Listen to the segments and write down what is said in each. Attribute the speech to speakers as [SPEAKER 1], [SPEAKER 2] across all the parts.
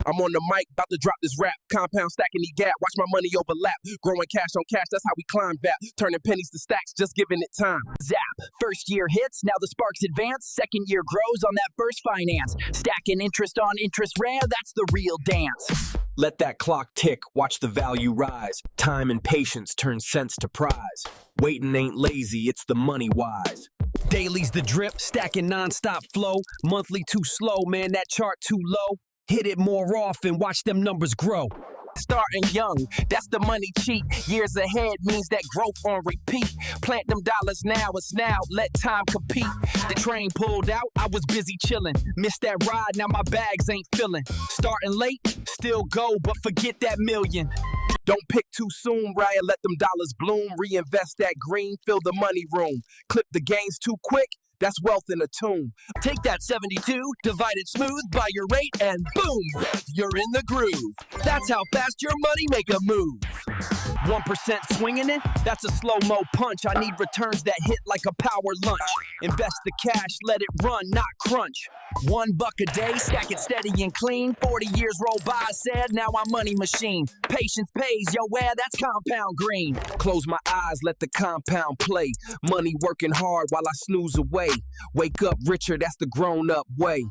[SPEAKER 1] I'm on the mic, about to drop this rap. Compound stacking the gap, watch my money overlap. Growing cash on cash, that's how we climb VAP. Turning pennies to stacks, just giving it time.
[SPEAKER 2] Zap. First year hits, now the sparks advance. Second year grows on that first finance. Stacking interest on interest rare, that's the real dance.
[SPEAKER 3] Let that clock tick, watch the value rise. Time and patience turn sense to prize. Waiting ain't lazy, it's the money wise. Daily's the drip, stacking non-stop flow. Monthly too slow, man, that chart too low. Hit it more often, watch them numbers grow.
[SPEAKER 1] Starting young, that's the money cheat. Years ahead means that growth on repeat. Plant them dollars now, it's now, let time compete. The train pulled out, I was busy chilling. Missed that ride, now my bags ain't filling. Starting late, still go, but forget that million. Don't pick too soon, Ryan, let them dollars bloom. Reinvest that green, fill the money room. Clip the gains too quick, that's wealth in a tune.
[SPEAKER 2] Take that 72, divide it smooth by your rate, and boom, you're in the groove. That's how fast your money make a move.
[SPEAKER 3] 1% swinging it, that's a slow-mo punch. I need returns that hit like a power lunch. Invest the cash, let it run, not crunch.
[SPEAKER 2] $1 a day, stack it steady and clean. 40 years roll by, I said, now I'm money machine. Patience pays, yo, that's compound green.
[SPEAKER 3] Close my eyes, let the compound play. Money working hard while I snooze away. Wake up richer, that's the grown-up way.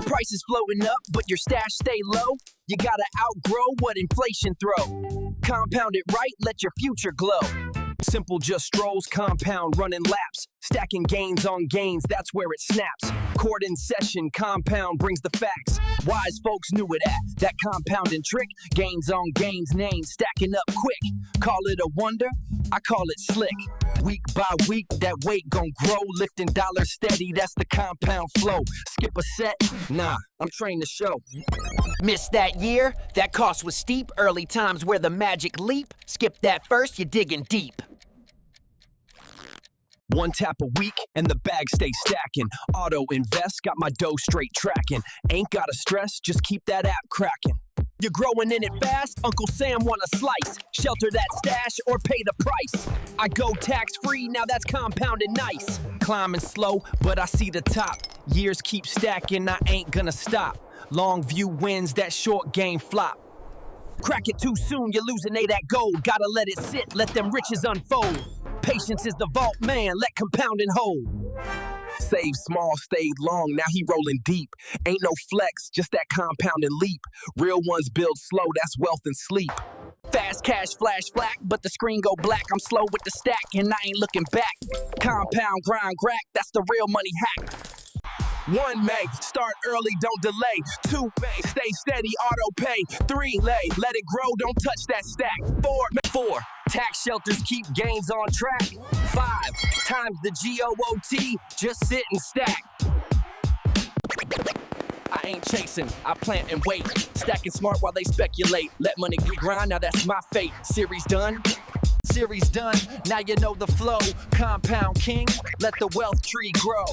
[SPEAKER 2] Prices floating up, but your stash stay low. You gotta outgrow what inflation throw. Compound it right, let your future glow.
[SPEAKER 3] Simple just strolls, compound running laps. Stacking gains on gains, that's where it snaps. Court in session, compound brings the facts. Wise folks knew it at that compounding trick. Gains on gains, names stacking up quick. Call it a wonder, I call it slick. Week by week, that weight gon' grow. Lifting dollars steady, that's the compound flow. Skip a set? Nah, I'm trained to show.
[SPEAKER 2] Missed that year? That cost was steep. Early times where the magic leap. Skip that first, you're digging deep.
[SPEAKER 3] One tap a week and the bag stay stacking. Auto invest, got my dough straight tracking. Ain't gotta stress, just keep that app cracking. You're growing in it fast, Uncle Sam want a slice. Shelter that stash or pay the price. I go tax free, now that's compounding nice. Climbing slow, but I see the top. Years keep stacking, I ain't gonna stop. Long view wins, that short game flop. Crack it too soon, you're losing that gold. Gotta let it sit, let them riches unfold. Patience is the vault, man, let compounding hold. Saved small, stayed long, now he rolling deep. Ain't no flex, just that compounding leap. Real ones build slow, that's wealth and sleep.
[SPEAKER 2] Fast cash flash flack, but the screen go black. I'm slow with the stack and I ain't looking back. Compound grind crack, that's the real money hack.
[SPEAKER 1] 1 May, start early, don't delay. 2 May, stay steady, auto pay. 3 lay, let it grow, don't touch that stack. 4, tax shelters keep gains on track. 5 times the GOOT, just sit and stack. I ain't chasing, I plant and wait. Stacking smart while they speculate. Let money grind, now that's my fate. Series done? Series done, now you know the flow. Compound king, let the wealth tree grow.